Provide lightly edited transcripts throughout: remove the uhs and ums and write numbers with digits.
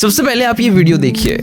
सबसे पहले आप ये वीडियो देखिए।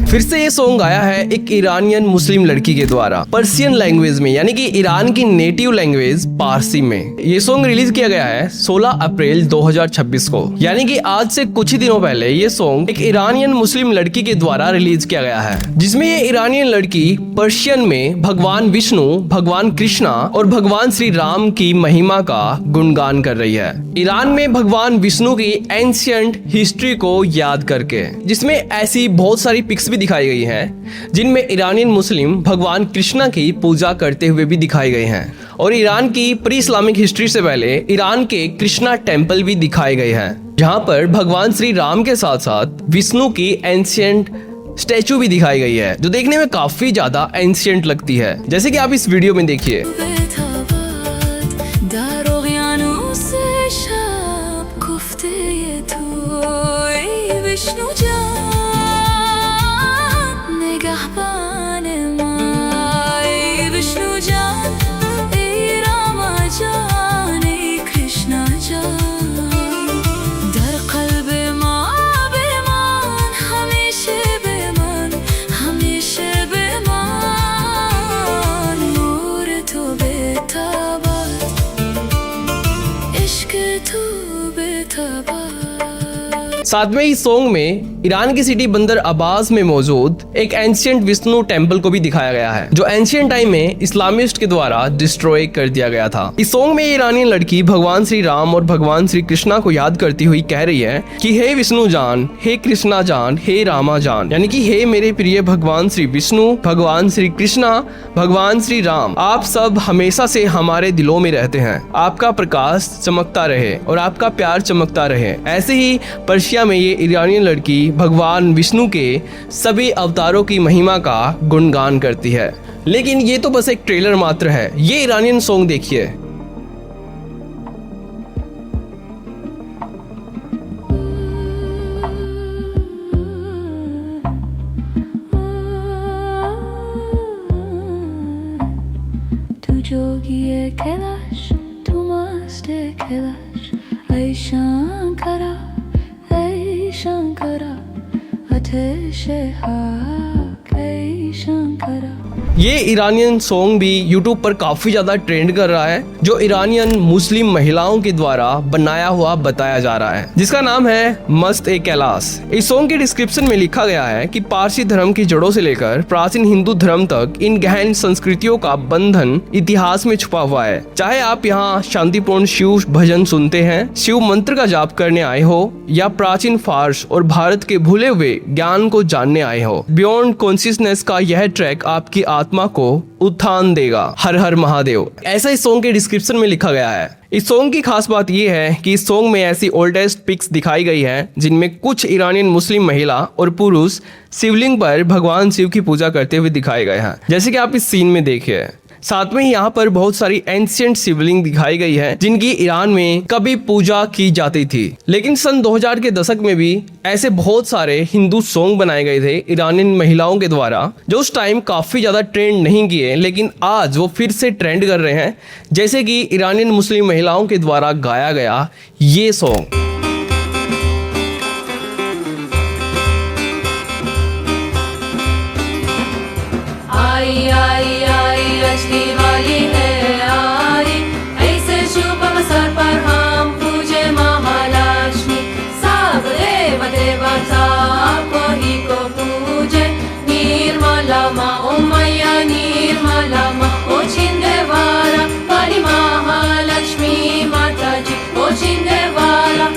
फिर से ये सॉन्ग आया है एक ईरानियन मुस्लिम लड़की के द्वारा पर्सियन लैंग्वेज में, यानी कि ईरान की नेटिव लैंग्वेज पारसी में। ये सॉन्ग रिलीज किया गया है 16 अप्रैल 2026 को, यानी कि आज से कुछ ही दिनों पहले ये सॉन्ग एक ईरानियन मुस्लिम लड़की के द्वारा रिलीज किया गया है, जिसमें ये ईरानियन लड़की पर्शियन में भगवान विष्णु, भगवान कृष्णा और भगवान श्री राम की महिमा का गुणगान कर रही है। ईरान में भगवान विष्णु की एंशिएंट हिस्ट्री को याद करके, जिसमें ऐसी बहुत सारी पिक्स भी दिखाई गई हैं जिनमें ईरानियन मुस्लिम भगवान कृष्णा की पूजा करते हुए भी दिखाए गए हैं, और ईरान की प्री इस्लामिक हिस्ट्री से पहले ईरान के कृष्णा टेम्पल भी दिखाए गए हैं, जहां पर भगवान श्री राम के साथ साथ विष्णु की एंशिएंट स्टैचू भी दिखाई गई है, जो देखने में काफी ज्यादा एंशिएंट लगती है, जैसे कि आप इस वीडियो में देखिए। साथ में इस सॉन्ग में ईरान की सिटी बंदर अब्बास में मौजूद एक एंशिएंट विष्णु टेम्पल को भी दिखाया गया है, जो एंशिएंट टाइम में इस्लामिस्ट के द्वारा डिस्ट्रॉय कर दिया गया था। इस सॉन्ग में ईरानियन लड़की भगवान श्री राम और भगवान श्री कृष्णा को याद करती हुई कह रही है कि हे विष्णु जान, हे कृष्णा जान, हे रामा जान, यानी कि हे मेरे प्रिय भगवान श्री विष्णु, भगवान श्री कृष्णा, भगवान श्री राम, आप सब हमेशा से हमारे दिलों में रहते हैं। आपका प्रकाश चमकता रहे और आपका प्यार चमकता रहे। ऐसे ही पर्शिया में ये ईरानियन लड़की भगवान विष्णु के सभी अवतारों की महिमा का गुणगान करती है। लेकिन ये तो बस एक ट्रेलर मात्र है, ये ईरानियन सॉन्ग देखिए। तू जोगी कैलाश, तू मस्त कैलाश, ऐ शंकरा, ऐ शंकरा, अतिशय हाक, ऐ शंकरा। ये ईरानियन सॉन्ग भी यूट्यूब पर काफी ज्यादा ट्रेंड कर रहा है, जो ईरानियन मुस्लिम महिलाओं के द्वारा बनाया हुआ बताया जा रहा है, जिसका नाम है मस्त ए कैलाश। इस सॉन्ग के डिस्क्रिप्शन में लिखा गया है कि पारसी धर्म की जड़ों से लेकर प्राचीन हिंदू धर्म तक इन गहन संस्कृतियों का बंधन इतिहास में छुपा हुआ है। चाहे आप यहाँ शांतिपूर्ण शिव भजन सुनते हैं, शिव मंत्र का जाप करने आए हो, या प्राचीन फारस और भारत के भूले हुए ज्ञान को जानने आए हो, बियॉन्ड कॉन्शियसनेस का यह ट्रैक आपकी आत्मा को उत्थान देगा। हर हर महादेव, ऐसा इस सॉन्ग के डिस्क्रिप्शन में लिखा गया है। इस सॉन्ग की खास बात यह है कि इस सॉन्ग में ऐसी ओल्डेस्ट पिक्स दिखाई गई है जिनमें कुछ ईरानियन मुस्लिम महिला और पुरुष शिवलिंग पर भगवान शिव की पूजा करते हुए दिखाए गए हैं, जैसे कि आप इस सीन में देखिए। साथ में ही यहाँ पर बहुत सारी एंशिएंट शिवलिंग दिखाई गई है जिनकी ईरान में कभी पूजा की जाती थी। लेकिन सन 2000 के दशक में भी ऐसे बहुत सारे हिंदू सॉन्ग बनाए गए थे ईरानियन महिलाओं के द्वारा, जो उस टाइम काफी ज्यादा ट्रेंड नहीं किए, लेकिन आज वो फिर से ट्रेंड कर रहे हैं, जैसे कि ईरानियन मुस्लिम महिलाओं के द्वारा गाया गया ये सॉन्ग। आई आई आई रजनी वाली है आई, ऐसे शुभ अवसर पर हम पूजे महालक्ष्मी। सब देव देवता आपको ही को पूजे, निर्मला माँ ओ मैया निर्मला माँ ओ छिंदवारा, काली महालक्ष्मी माता जी ओ छिंदवारा।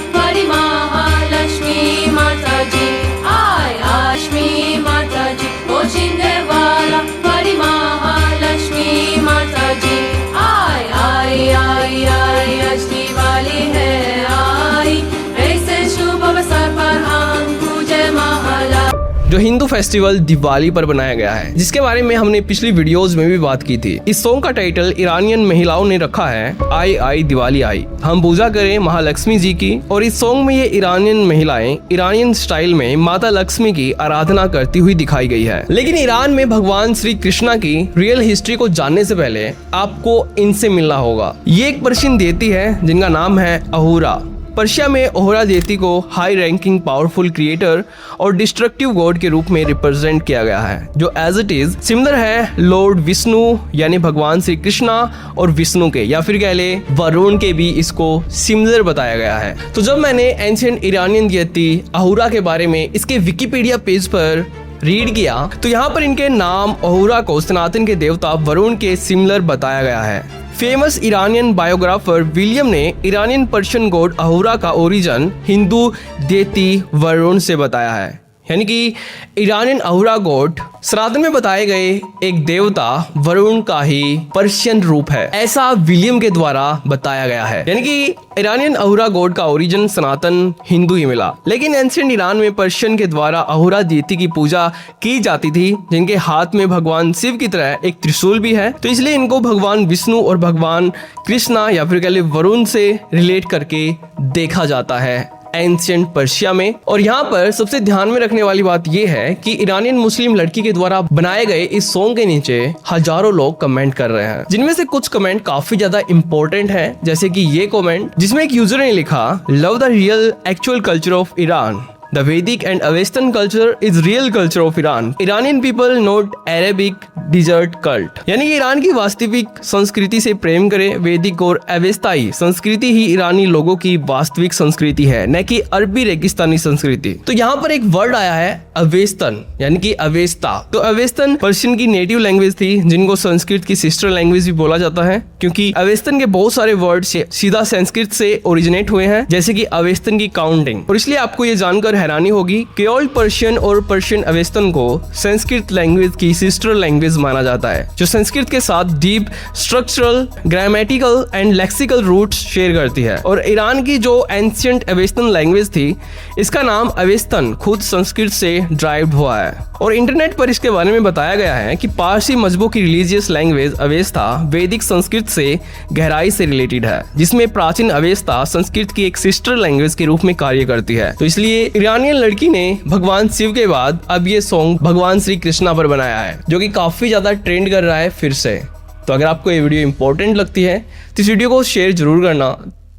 जो हिंदू फेस्टिवल दिवाली पर बनाया गया है, जिसके बारे में हमने पिछली वीडियोस में भी बात की थी। इस सॉन्ग का टाइटल ईरानियन महिलाओं ने रखा है आई आई दिवाली आई, हम पूजा करें महालक्ष्मी जी की। और इस सॉन्ग में ये ईरानियन महिलाएं ईरानियन स्टाइल में माता लक्ष्मी की आराधना करती हुई दिखाई गई है। लेकिन ईरान में भगवान श्री कृष्णा की रियल हिस्ट्री को जानने से पहले आपको इनसे मिलना होगा। ये एक पर्शियन देती है जिनका नाम है अहूरा। पर्शिया में ओहरा देती को हाई रैंकिंग पावरफुल क्रिएटर और डिस्ट्रक्टिव गॉड के रूप में रिप्रेजेंट किया गया है, जो एज इट इज सिमिलर है लॉर्ड विष्णु यानी भगवान श्री कृष्णा और विष्णु के, या फिर कह ले वरुण के भी इसको सिमिलर बताया गया है। तो जब मैंने एंशिएंट ईरानियन देती अहूरा के बारे में इसके विकिपीडिया पेज पर रीड किया तो यहाँ पर इनके नाम अहूरा को सनातन के देवता वरुण के सिमिलर बताया गया है। फेमस ईरानियन बायोग्राफर विलियम ने ईरानियन पर्शियन गॉड अहूरा का ओरिजिन हिंदू देती वरुण से बताया है, यानी कि ईरानियन अहूरा गॉड सनातन में बताए गए एक देवता वरुण का ही पर्शियन रूप है, ऐसा विलियम के द्वारा बताया गया है। यानी कि ईरानियन अहूरा गॉड का ओरिजिन सनातन हिंदू ही मिला, लेकिन एंशिएंट ईरान में पर्शियन के द्वारा अहूरा देती की पूजा की जाती थी, जिनके हाथ में भगवान शिव की तरह एक त्रिशूल भी है। तो इसलिए इनको भगवान विष्णु और भगवान कृष्णा या फिर कह ले वरुण से रिलेट करके देखा जाता है एंशिएंट पर्शिया में। और यहाँ पर सबसे ध्यान में रखने वाली बात यह है कि ईरानियन मुस्लिम लड़की के द्वारा बनाए गए इस सॉन्ग के नीचे हजारों लोग कमेंट कर रहे हैं, जिनमें से कुछ कमेंट काफी ज्यादा इंपॉर्टेंट हैं, जैसे कि ये कमेंट जिसमें एक यूजर ने लिखा, love the real actual culture of Iran, The Vedic and Avestan culture is real culture of Iran. Iranian people not Arabic desert cult. यानी कि ईरान की वास्तविक संस्कृति से प्रेम करें। वैदिक और अवेस्ताई संस्कृति ही ईरानी लोगों की वास्तविक संस्कृति है, न कि अरबी रेगिस्तानी संस्कृति। तो यहाँ पर एक वर्ड आया है अवेस्तन, यानी कि अवेस्ता। तो अवेस्तन पर्शियन की नेटिव लैंग्वेज थी, जिनको संस्कृत की सिस्टर लैंग्वेज भी बोला जाता है, क्योंकि अवेस्तन के बहुत सारे वर्ड सीधा संस्कृत से ओरिजिनेट हुए हैं, जैसे कि अवेस्तन की काउंटिंग। और इसलिए आपको ये जानकर हैरानी होगी कि ओल्ड पर्शियन और पर्शियन अवेस्तन को संस्कृत लैंग्वेज की सिस्टर लैंग्वेज माना जाता है, जो संस्कृत के साथ deep structural, grammatical and lexical roots share करती है। और ईरान की जो एंशिएंट अवेस्तन लैंग्वेज थी, इसका नाम अवेस्तन खुद संस्कृत से ड्राइव्ड हुआ है। और इंटरनेट पर इसके बारे में बताया गया है कि पारसी मजहबों की रिलीजियस लैंग्वेज अवेस्ता वैदिक संस्कृत से गहराई से रिलेटेड है, जिसमें प्राचीन अवेस्ता संस्कृत की एक सिस्टर लैंग्वेज के रूप में कार्य करती है। तो इसलिए ईरानियन लड़की ने भगवान शिव के बाद अब ये सॉन्ग भगवान श्री कृष्णा पर बनाया है, जो कि काफी ज्यादा ट्रेंड कर रहा है फिर से। तो अगर आपको ये वीडियो इंपॉर्टेंट लगती है तो इस वीडियो को शेयर जरूर करना।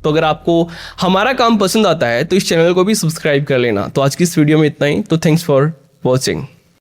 तो अगर आपको हमारा काम पसंद आता है तो इस चैनल को भी सब्सक्राइब कर लेना। तो आज की इस वीडियो में इतना ही। तो थैंक्स फॉर वॉचिंग।